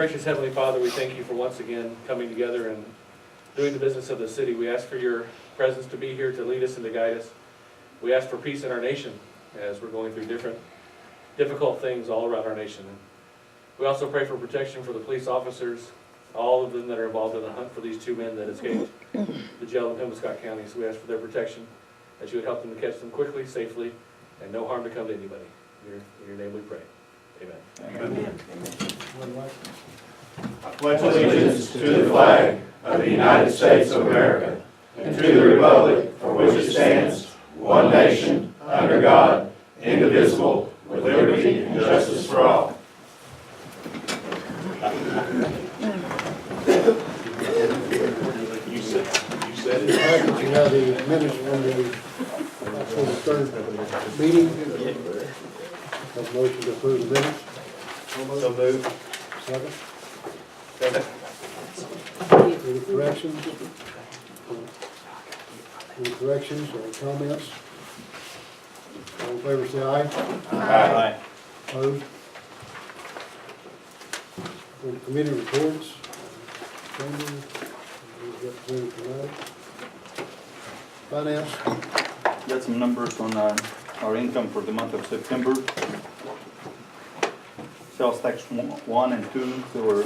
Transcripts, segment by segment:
gracious Heavenly Father, we thank you for once again coming together and doing the business of the city. We ask for your presence to be here to lead us and to guide us. We ask for peace in our nation as we're going through difficult things all around our nation. We also pray for protection for the police officers, all of them that are involved in the hunt for these two men that escaped the jail in Pembroke County. So we ask for their protection, that you would help them to catch them quickly, safely, and no harm to come to anybody. In your name we pray. Amen. Amen. I pledge allegiance to the flag of the United States of America and to the republic for which it stands, one nation, under God, indivisible, with liberty and justice for all. You said it. All right, you have the minutes from the October 3rd meeting. Have a motion to approve the minutes. So moved. Second. Second. Any corrections? Any corrections or comments? All in favor say aye. Aye. Opposed? On committee reports. Training, represented tonight. Finance. Got some numbers on our income for the month of September. Sales tax 1 and 2, they were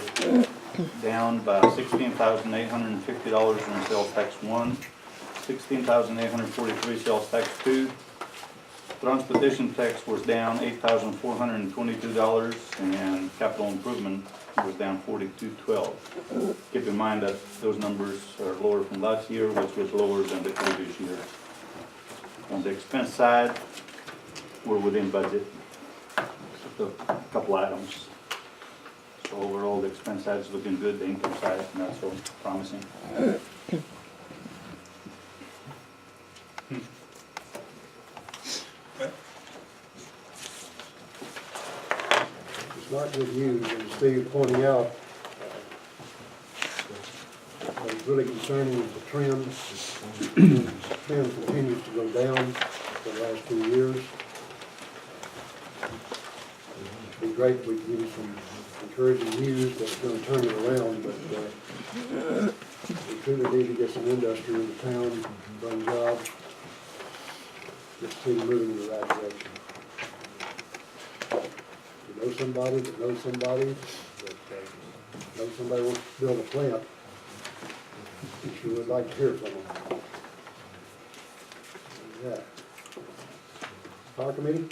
down by $16,850 in sales tax 1, $16,843 sales tax 2. Transportation tax was down $8,422, and capital improvement was down $42,12. Keep in mind that those numbers are lower from last year, which was lower than the previous year. On the expense side, we're within budget. Just a couple items. So overall, the expense side is looking good, the income side is not so promising. It's not good news, and Steve pointing out, what's really concerning is the trend. The trend continues to go down for the last 2 years. It'd be great if we could use some encouraging news that's going to turn it around, but we truly need to get some industry in the town, bring jobs, get the city moving in the right direction. Know somebody that knows somebody that knows somebody wants to build a plant, we sure would like to hear from them. Yeah. Power committee?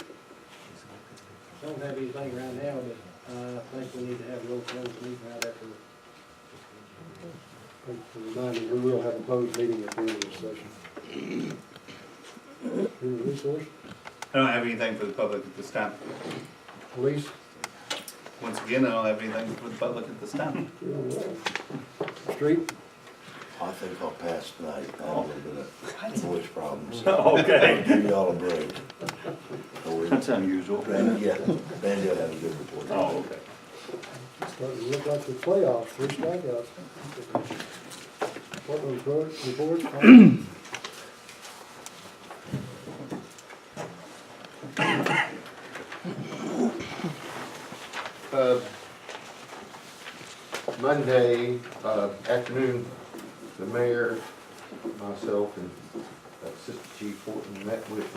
Don't have anything right now, but I think we need to have a little closed meeting right after. Thanks for reminding, we will have a closed meeting at the end of this session. Human resource, I don't have anything for the public at this time. police, Once again, I don't have anything for the public at this time. street, I think I'll pass tonight. I have a little bit of voice problems. Okay. Give y'all a break. That's unusual. Randy, yeah, Randy will have a good report. Oh, okay. starting to look like the playoffs, 3 strikeouts. Department report, Monday afternoon, the mayor, myself, and Assistant Chief Horton met with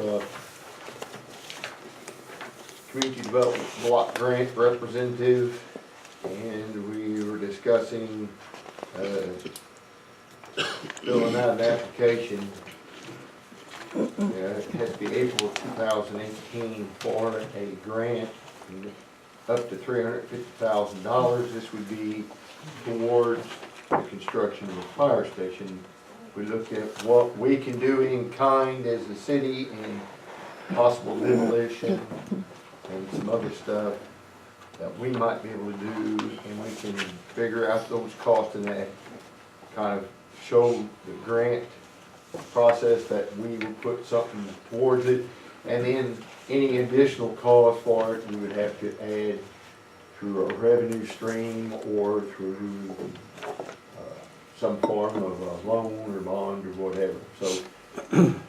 Community Development Block Grant representative, and we were discussing filling out an application. It has to be April 2018 for a grant up to $350,000. This would be towards the construction of a fire station. We looked at what we can do in kind as a city and possible demolition and some other stuff that we might be able to do, and we can figure out those costs and that kind of show the grant process that we would put something towards it, and then any additional cost for it we would have to add through a revenue stream or through some form of a loan or bond or whatever. So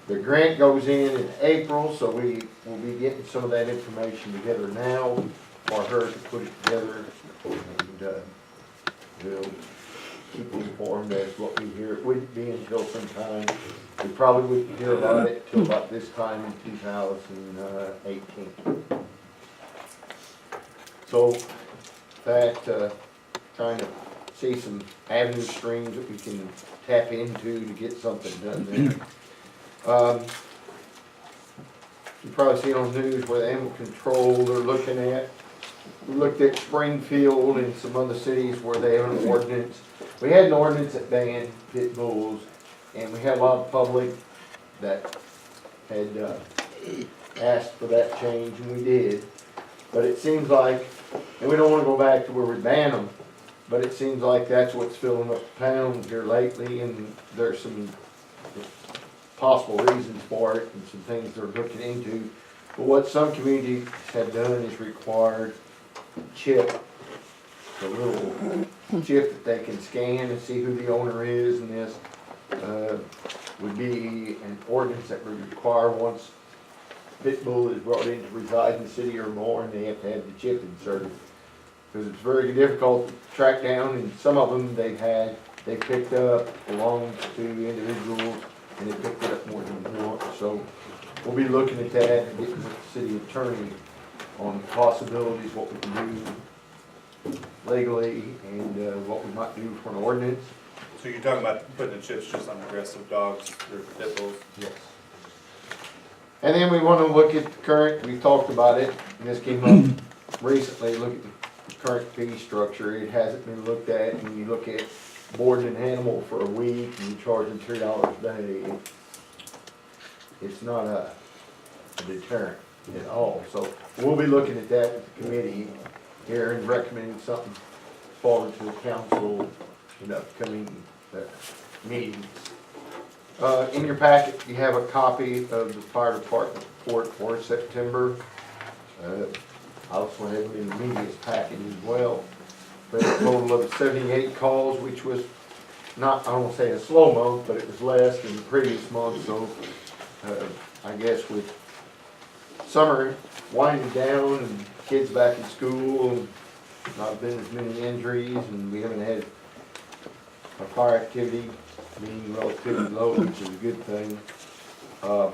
the grant goes in April, so we will be getting some of that information together now for her to put it together and we'll keep you informed as what we hear. It wouldn't be until sometime, we probably wouldn't hear about it till about this time in 2018. So that, trying to see some avenue streams that we can tap into to get something done there. You probably see on the news where the animal control they're looking at. We looked at Springfield and some other cities where they have an ordinance. We had an ordinance that banned pit bulls, and we had a lot of public that had asked for that change, and we did. But it seems like, and we don't want to go back to where we ban them, but it seems like that's what's filling up the pounds here lately, and there's some possible reasons for it and some things they're looking into. But what some communities have done is required chip, the little chip that they can scan and see who the owner is, and this would be an ordinance that would require once pit bull is brought in to reside in the city or more, and they have to have the chip inserted. Because it's very difficult to track down, and some of them they picked up belongs to individuals, and they picked it up more than once. So we'll be looking at that and getting with the city attorney on possibilities, what we can do legally, and what we might do for an ordinance. So you're talking about putting the chips just on aggressive dogs or pit bulls? Yes. And then we want to look at the current, we talked about it, and this came up recently, look at the current fee structure. It hasn't been looked at. When you look at boarding an animal for a week and you charge them $3 a day, it's not a deterrent at all. So we'll be looking at that with the committee here and recommending something forward to the council in upcoming meetings. In your packet, you have a copy of the fire department report for September. I also have it in the media's package as well. We had a total of 78 calls, which was not, I won't say a slow month, but it was less than the previous month. So I guess with summer winding down and kids back in school, and not been as many injuries, and we haven't had our fire activity being relatively low, which is a good thing. You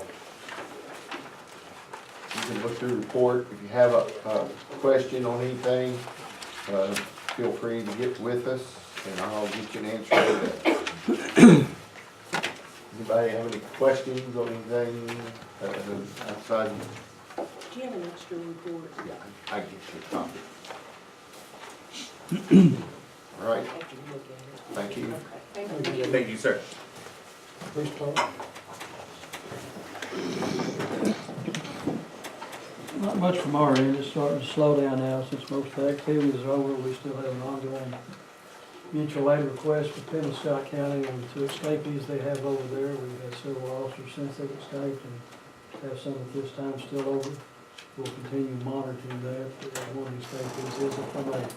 can look through the report. If you have a question on anything, feel free to get with us, and I'll get you an answer to that. Anybody have any questions on anything outside? Do you have an extra report? Yeah, I get you a copy. All right, I can look at it. thank you. Okay, thank you. Thank you, sir. Please talk. Not much from our end, it's starting to slow down now since most of the activities are over. We still have an ongoing mutual aid request for Penn and Scott County and two escapees they have over there. We've had several officers since they've escaped and have some at this time still over. We'll continue monitoring that. One of the escapees is from a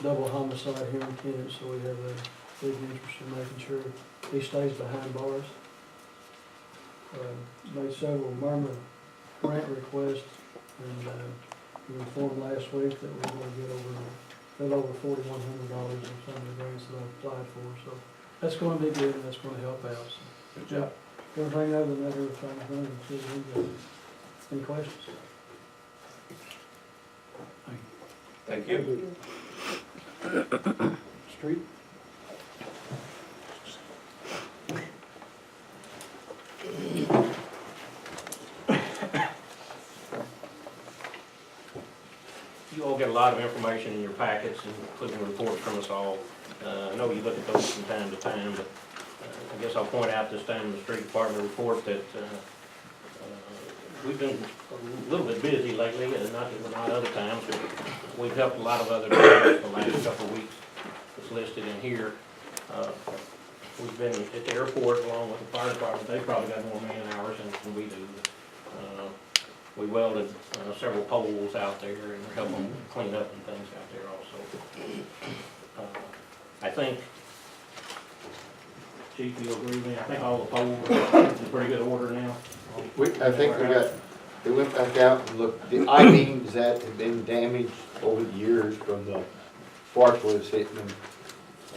double homicide here in Kennett, so we have a big interest in making sure he stays behind bars. Made several murmur grant requests, and we were informed last week that we're going to get over $4,100 on some of the grants that I've applied for. So that's going to be good, and that's going to help out. So, Good job. everything other than that, everything's done. And see if we got any questions? Thank you. Street? You all get a lot of information in your packets, including reports from us all. I know you look at those from time to time, but I guess I'll point out this time in the street department report that we've been a little bit busy lately, and not other times, but we've helped a lot of other departments the last couple of weeks. It's listed in here. We've been at the airport along with the fire department. They've probably got more man hours than we do. We welded several poles out there and we're helping clean up and things out there also. I think, Chief, you agree with me? I think all the poles are in pretty good order now. I think they went back out and looked, the I-beams that have been damaged over the years from the sparklers hitting them,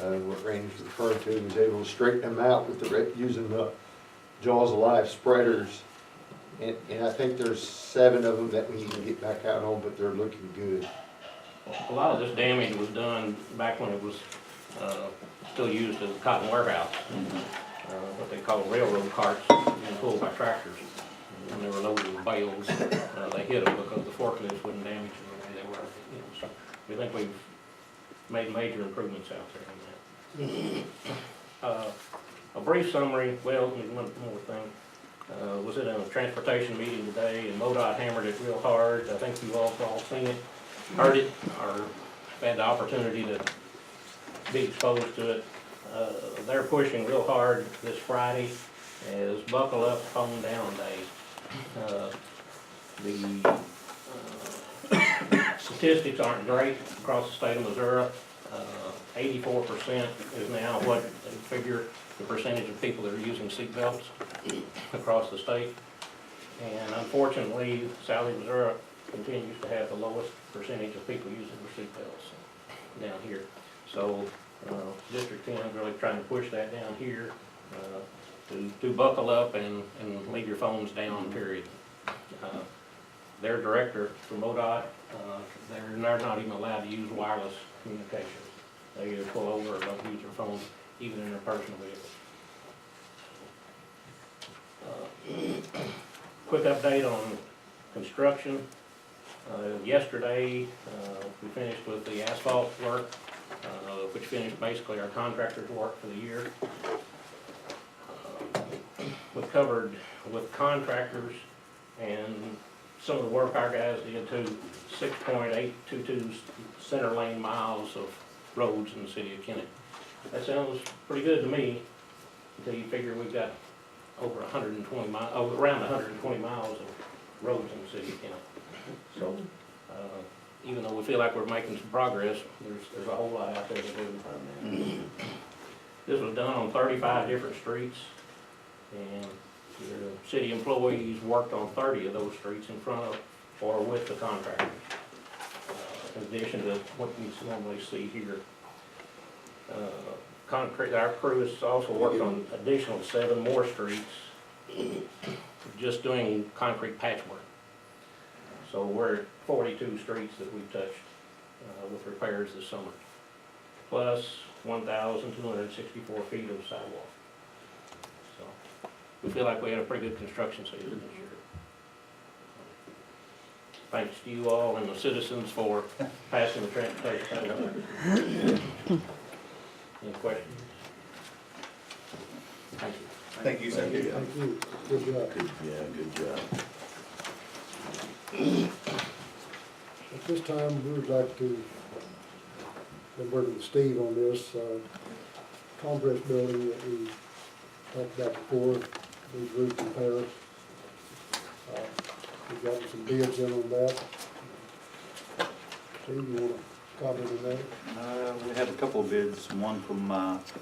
what Randy's referring to, was able to straighten them out with using the Jaws of Life spreaders. And I think there's 7 of them that we need to get back out on, but they're looking good. A lot of this damage was done back when it was still used as a cotton warehouse. What they call railroad carts being pulled by tractors. When they were loaded with bales, they hit them because the forklifts wouldn't damage them the way they were. You know, so we think we've made major improvements out there on that. A brief summary, well, one more thing. Was in a transportation meeting today, and MoDOT hammered it real hard. I think you've all seen it, heard it, or had the opportunity to be exposed to it. They're pushing real hard this Friday as Buckle Up, Phone Down Day. The statistics aren't great across the state of Missouri. 84% is now what they figure the percentage of people that are using seat belts across the state. And unfortunately, Southern Missouri continues to have the lowest percentage of people using their seat belts down here. So District 10 is really trying to push that down here to buckle up and leave your phones down, period. Their director from MoDOT, they're not even allowed to use wireless communications. They either pull over or don't use their phones, even in their personal vehicles. Quick update on construction. Yesterday, we finished with the asphalt work, which finished basically our contractor's work for the year. We covered with contractors and some of the work our guys did too, 6.822 center lane miles of roads in the city of Kennett. That sounds pretty good to me, until you figure we've got over 120 miles, around 120 miles of roads in the city of Kennett. So, even though we feel like we're making some progress, there's a whole lot out there to do. This was done on 35 different streets, and the city employees worked on 30 of those streets in front of or with the contractors, in addition to what we normally see here. Our crew has also worked on additional 7 more streets, just doing concrete patchwork. So we're at 42 streets that we've touched with repairs this summer, plus 1,264 feet of sidewalk. So we feel like we had a pretty good construction season this year. Thanks to you all and the citizens for passing the transportation. Any questions? Thank you. Thank you, sir. Thank you. Good job. Good job. At this time, we would like to, been working with Steve on this, complex building that we talked about before, these roof repairs. We've got some bids in on that. Steve, you want to comment on that? We had a couple of bids, one from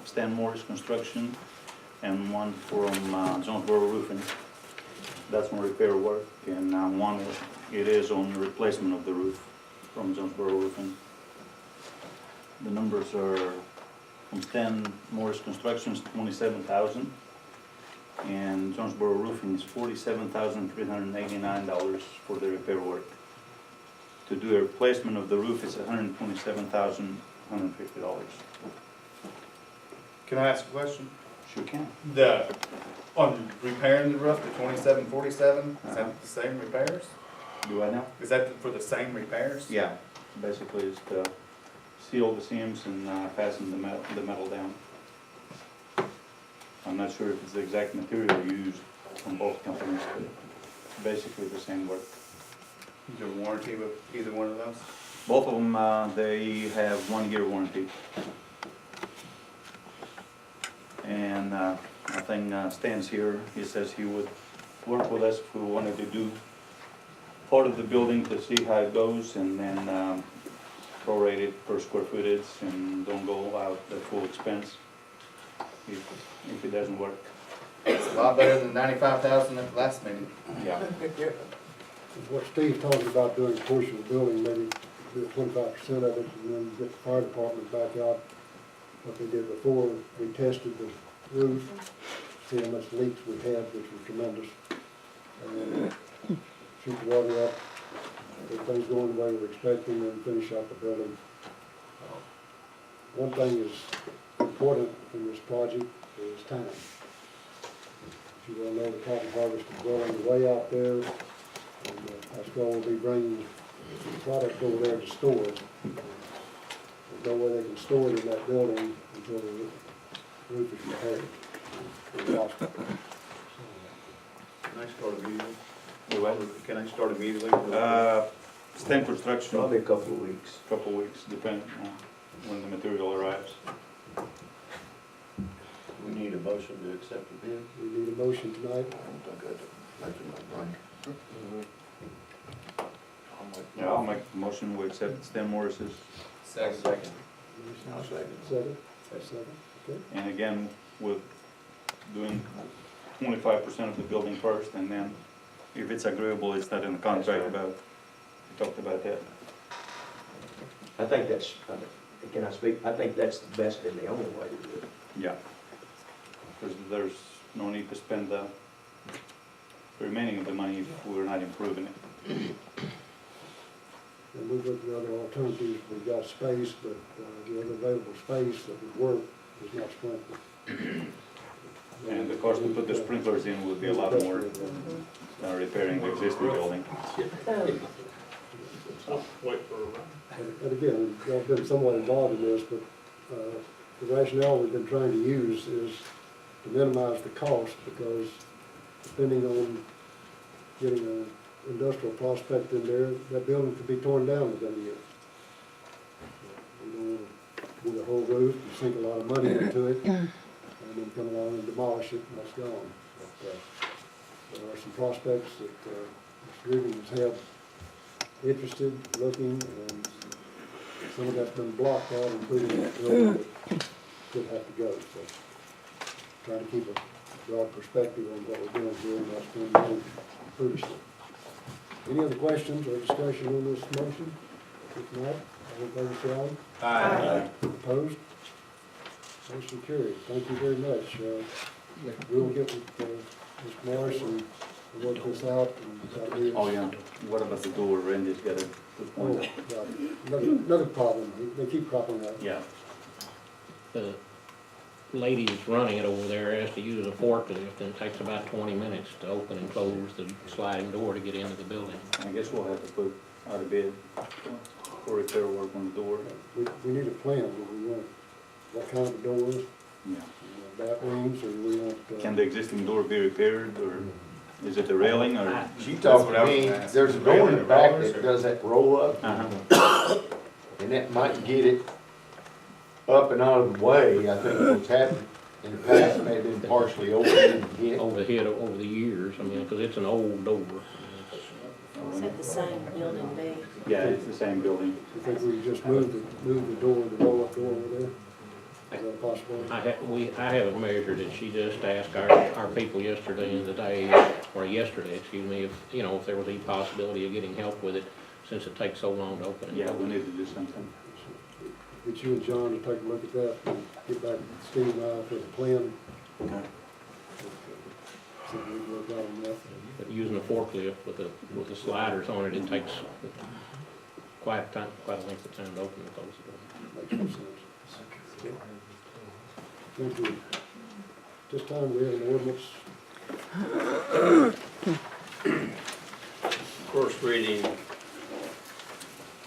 Stan Morris Construction and one from Jonesboro Roofing. That's on repair work, and one it is on the replacement of the roof from Jonesboro Roofing. The numbers are from Stan Morris Construction is $27,000, and Jonesboro Roofing is $47,389 for the repair work. To do a replacement of the roof is $127,150. Can I ask a question? Sure can. On repairing the roof, the 2747, is that the same repairs? Do I know? Is that for the same repairs? Yeah, basically it's to seal the seams and fasten the metal down. I'm not sure if it's the exact material used from both companies, but basically the same work. Is there a warranty with either one of those? Both of them, they have 1-year warranty. And nothing stands here. He says he would work with us if we wanted to do part of the building to see how it goes, and then prorate it per square footage and don't go out the full expense if it doesn't work. It's a lot better than 95,000 at the last meeting. Yeah. What Steve talked about doing a portion of the building, maybe do 25% of it, and then get the fire department back out what they did before, we tested the roof, see how much leaks we had, which was tremendous. And then shoot the water up, everything's going the way we're expecting, and finish out the building. One thing is important in this project is time. As you well know, the cotton harvest is well underway out there, and Pascal will be bringing product over there to store. There's no way they can store it in that building until the roof is repaired. Can I start immediately? Do what? Can I start immediately? Stem construction, Probably a couple of weeks. couple of weeks, depending on when the material arrives. We need a motion to accept the bid. We need a motion tonight. Yeah, I'll make the motion, we accept Stem Morris's, Second. I'll second. Second? Second, okay. and again, we're doing 25% of the building first, and then if it's agreeable, it's not in the contract about, we talked about that. I think that's, can I speak? I think that's the best and the only way to do it. Yeah. Because there's no need to spend the remaining of the money if we're not improving it. And we've looked at other alternatives, we've got space, but the other available space that would work is not sprinkled. And the cost to put the sprinklers in would be a lot more than repairing the existing building. And again, I've been somewhat involved in this, but the rationale we've been trying to use is to minimize the cost, because depending on getting an industrial prospect in there, that building could be torn down within a year. We don't want to do the whole roof and sink a lot of money into it, and then come along and demolish it, and that's gone. But there are some prospects that Mr. Rubens have interested, looking, and some of that's been blocked out, including that building that could have to go. So trying to keep a broad perspective on what we're doing here and not spending money foolishly. Any other questions or discussion on this motion? If not, all in favor say aye. Aye. Opposed? Motion carried. Thank you very much. We'll get with Mr. Morris and work this out and try to do. Oh, yeah. What about the door? Randy's got a good Oh, point. God. Another problem. They keep cropping up. Yeah. The lady that's running it over there has to use a forklift, and it takes about 20 minutes to open and close the sliding door to get into the building. I guess we'll have to put out a bid for repair work on the door. We need a plan. Do we want, what kind of doors? Yeah. Bat wings, or we want? Can the existing door be repaired, or is it the railing, or? She talked to me, there's a door in the back that does that roll up, Uh-huh. and that might get it up and out of the way. I think what's happened in the past may have been partially open and hit. Overhead over the years, I mean, because it's an old door. Is that the same building B? Yeah, it's the same building. I think we just move the door, the roll-up door over there. Is that possible? I haven't measured it, she just asked our people yesterday and today, or yesterday, excuse me, if there was any possibility of getting help with it, since it takes so long to open it. Yeah, we need to do something. Get you and John to take a look at that and get back to Steve and I for the plan. Okay. See if we can work out on that. But using a forklift with the sliders on it, it takes quite a length of time to open and close the door. Makes more sense. Thank you. This time we have an ordinance. First reading,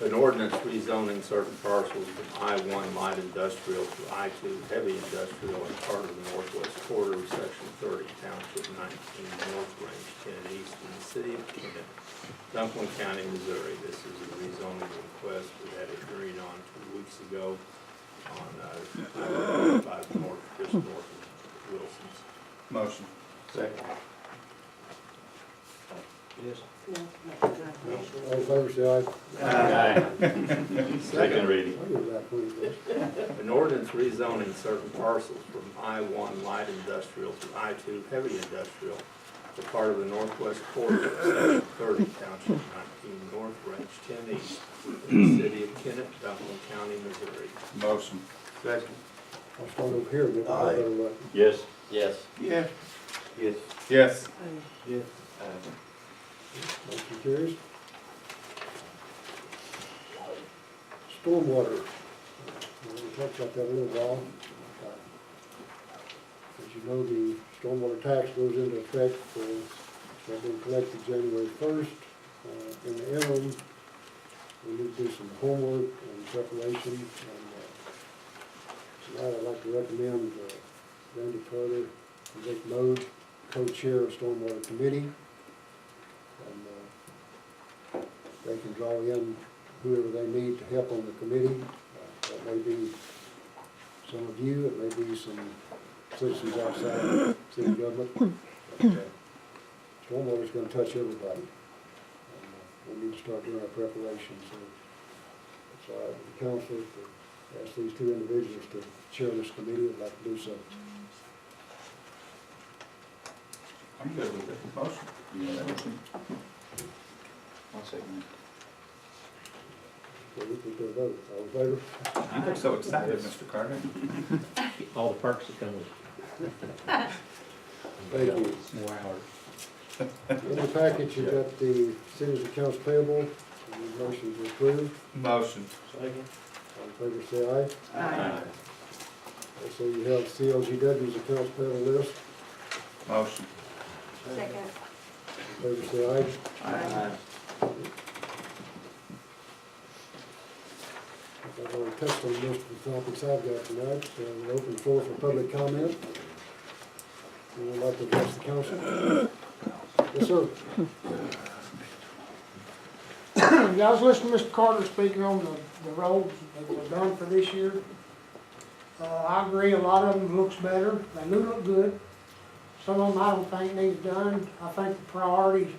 an ordinance rezoning certain parcels from I-1 light industrial to I-2 heavy industrial as part of the Northwest Quarter of Section 30, Township 19, North Range 10 East in the City of Kennett, Dunklin County, Missouri. This is a rezoning request we had agreed on 2 weeks ago on 5 North, just north of Wilson's. Motion. Second. Yes. No, All in favor, say aye. Second reading. I'll give that one first. An ordinance rezoning certain parcels from I-1 light industrial to I-2 heavy industrial for part of the Northwest Quarter of Section 30, Township 19, North Range 10 East, in the City of Kennett, Dunklin County, Missouri. Motion. Second. I'll start over here, get my Aye. better luck. Yes. Yes. Yeah. Yes. Yes. Motion carries. Stormwater. We talked about that a little while. As you know, the stormwater tax goes into effect, start being collected January 1st. In the interim, we need to do some homework and preparation. And tonight I'd like to recommend Randy Carter and Rick Mode, co-chair of Stormwater Committee. And they can draw in whoever they need to help on the committee. That may be some of you, it may be some citizens outside city government. But stormwater's gonna touch everybody. And we need to start doing our preparations. So the council to ask these two individuals to chair this committee. I'd like to do so. I'm good with it. Motion. Motion. I'll second So we can do a vote. All in favor? You look so excited, Mr. Carter. All the perks that come with Thank you. more hours. In the package, you got the city's accounts payable, and the motion to approve. Motion. Second. All in favor, say aye. Also, you have CLGW's accounts payable list. Motion. Second. All in favor, say aye. I've already touched on most of the topics I've got tonight, so we'll open the floor for public comment. Anyone like to address the council? Yes, sir. Yeah, I was listening to Mr. Carter speaking on the roads that were done for this year. I agree, a lot of them looks better, they do look good. Some of them I don't think needs done. I think the priorities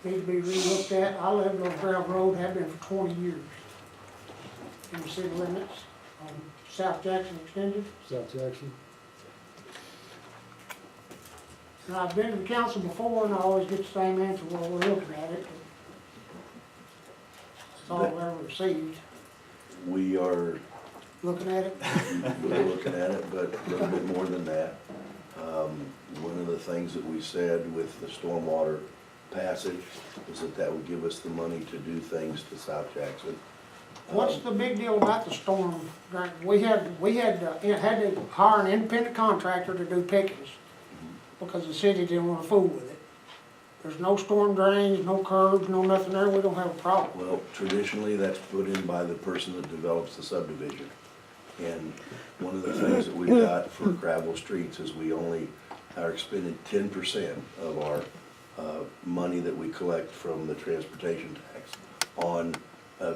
need to be re-looked at. I lived on Gravel Road, have been for 20 years. In the city limits, on South Jackson Extended. South Jackson. And I've been to the council before and I always get the same answer, well, we're looking at it. That's all I've ever received, We are looking at it. we're looking at it, but a little bit more than that. One of the things that we said with the stormwater passage is that that would give us the money to do things to South Jackson. What's the big deal about the storm drain? We had to hire an independent contractor to do pickings because the city didn't want to fool with it. There's no storm drains, no curbs, no nothing there, we don't have a problem. Well, traditionally, that's put in by the person that develops the subdivision. And one of the things that we've got for gravel streets is we only are expending 10% of our money that we collect from the transportation tax on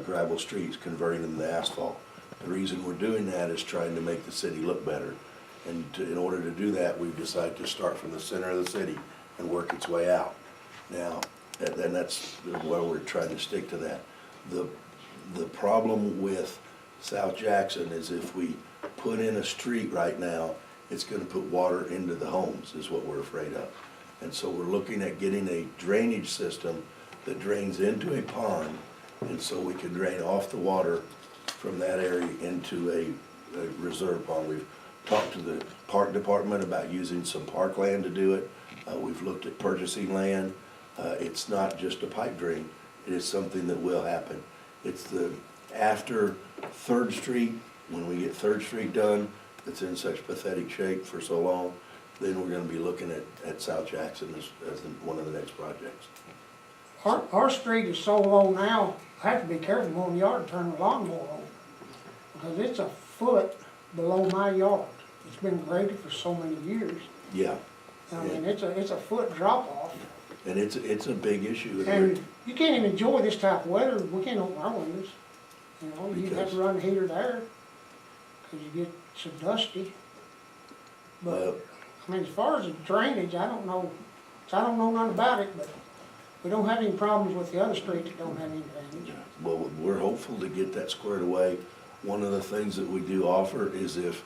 gravel streets, converting them to asphalt. The reason we're doing that is trying to make the city look better. And in order to do that, we've decided to start from the center of the city and work its way out. Now, and that's why we're trying to stick to that. The problem with South Jackson is if we put in a street right now, it's gonna put water into the homes, is what we're afraid of. And so we're looking at getting a drainage system that drains into a pond, and so we can drain off the water from that area into a reserve pond. We've talked to the park department about using some parkland to do it. We've looked at purchasing land. It's not just a pipe dream, it is something that will happen. It's after 3rd Street, when we get 3rd Street done, it's in such pathetic shape for so long, then we're gonna be looking at South Jackson as one of the next projects. Our street is so low now, I have to be careful mowing the yard and turn the lawnmower on. Because it's a foot below my yard. It's been graded for so many years. Yeah. I mean, it's a foot drop off. And it's a big issue. And you can't even enjoy this type of weather, we can't open our windows. You know, you have to run the heater there, because you get so dusty. But, I mean, as far as the drainage, I don't know nothing about it, but we don't have any problems with the other streets that don't have any drainage. Well, we're hopeful to get that squared away. One of the things that we do offer is if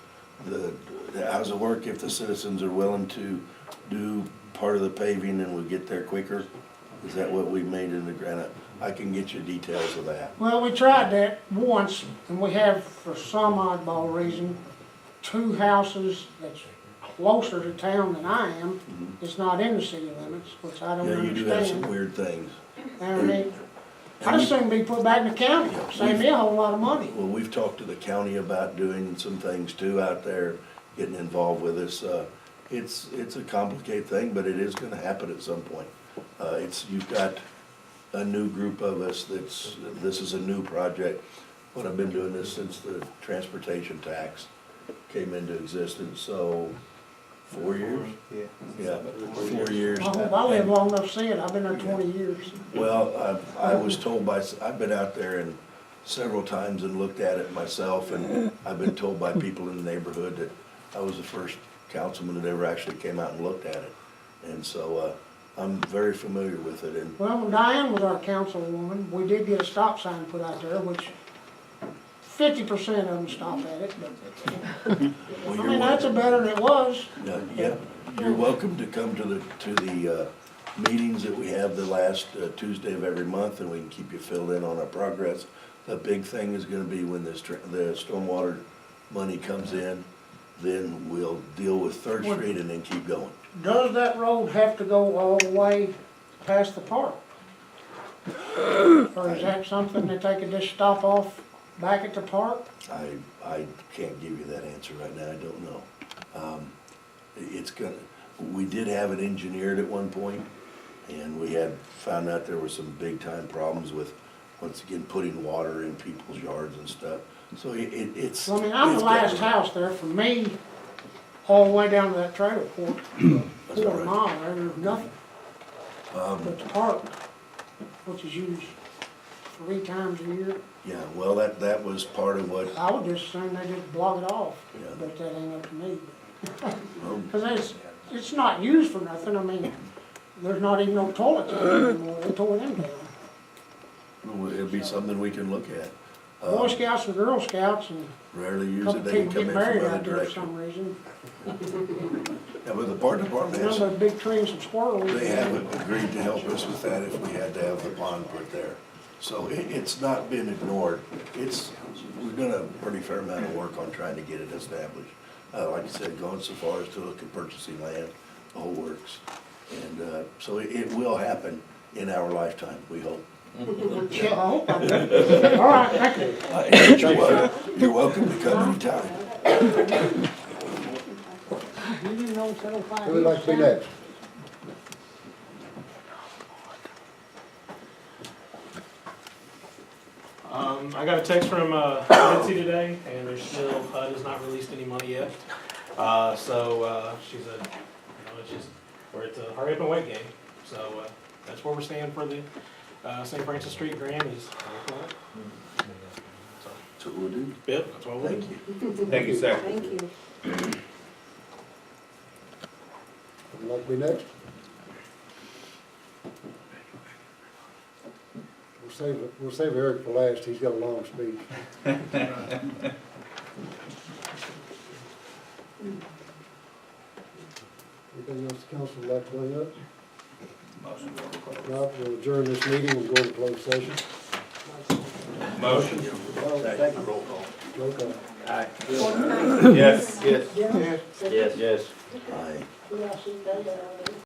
how's it work if the citizens are willing to do part of the paving and we get there quicker? Is that what we made in the grant? I can get you details of that. Well, we tried that once, and we have, for some oddball reason, two houses that's closer to town than I am, it's not in the city limits, which I don't Yeah, you do have some understand. weird things. And I mean, I just think be put back in the county, save me a whole lot of money. Well, we've talked to the county about doing some things too out there, getting involved with us. It's a complicated thing, but it is gonna happen at some point. You've got a new group of us this is a new project. But I've been doing this since the transportation tax came into existence, so 4 years? Yeah, 4 years. I hope I live long enough to see it, I've been there 20 years. Well, I was told I've been out there and several times and looked at it myself, and I've been told by people in the neighborhood that I was the first councilman that ever actually came out and looked at it. And so, I'm very familiar with it, and Well, when Diane was our councilwoman, we did get a stop sign put out there, which 50% of them stop at it, but, well, I you're mean, that's welcome. better than it was. Yeah, you're welcome to come to the meetings that we have the last Tuesday of every month, and we can keep you filled in on our progress. The big thing is gonna be when the stormwater money comes in, then we'll deal with Third Street and then keep going. Does that road have to go all the way past the park? Or is that something that they could just stop off back at the park? I can't give you that answer right now, I don't know. We did have it engineered at one point, and we had found out there were some big time problems with, once again, putting water in people's yards and stuff. So it's. Well, I mean, I'm the it's last gotta- house there, from me, all the way down to that trailer court, That's all quarter right. mile, there's nothing. But the park, which is used 3 times a year, Yeah, well, that was part of what, I would just assume they just block it off, Yeah. but that ain't up to me. well, Cause it's not used for nothing, I mean, there's not even no toilets in it anymore, they tore them down. it'll be something we can look at. Boy Scouts and Girl Scouts and Rarely a use couple it, they can people come get in married from out other there for directions. some reason. Yeah, but the park department has, Remember the big tree and some squirrels? they have agreed to help us with that if we had to have the pond put there. So it's not been ignored. We've done a pretty fair amount of work on trying to get it established. Like I said, going so far as to look at purchasing land, the whole works. And, so it will happen in our lifetime, we hope. Yeah, I hope I do. All right, thank you. You're welcome to come anytime. You didn't know it's 7:05. Who would like to be next? I got a text from Nancy today, and there's still, HUD has not released any money yet. She said, it's just, it's a hurry up and wait game. So, that's where we're staying for the St. Francis Street grant is. So we'll do. Yep, that's what we'll do. Thank you. Thank you, sir. Thank you. Who would like to be next? We'll save Eric for last, he's got a long speech. Anything else the council would like to bring up? Not, we'll adjourn this meeting and go into closed session. Motion. Roll call. Roll call. Yes. Yes. Yes. Aye. Yeah, I see that.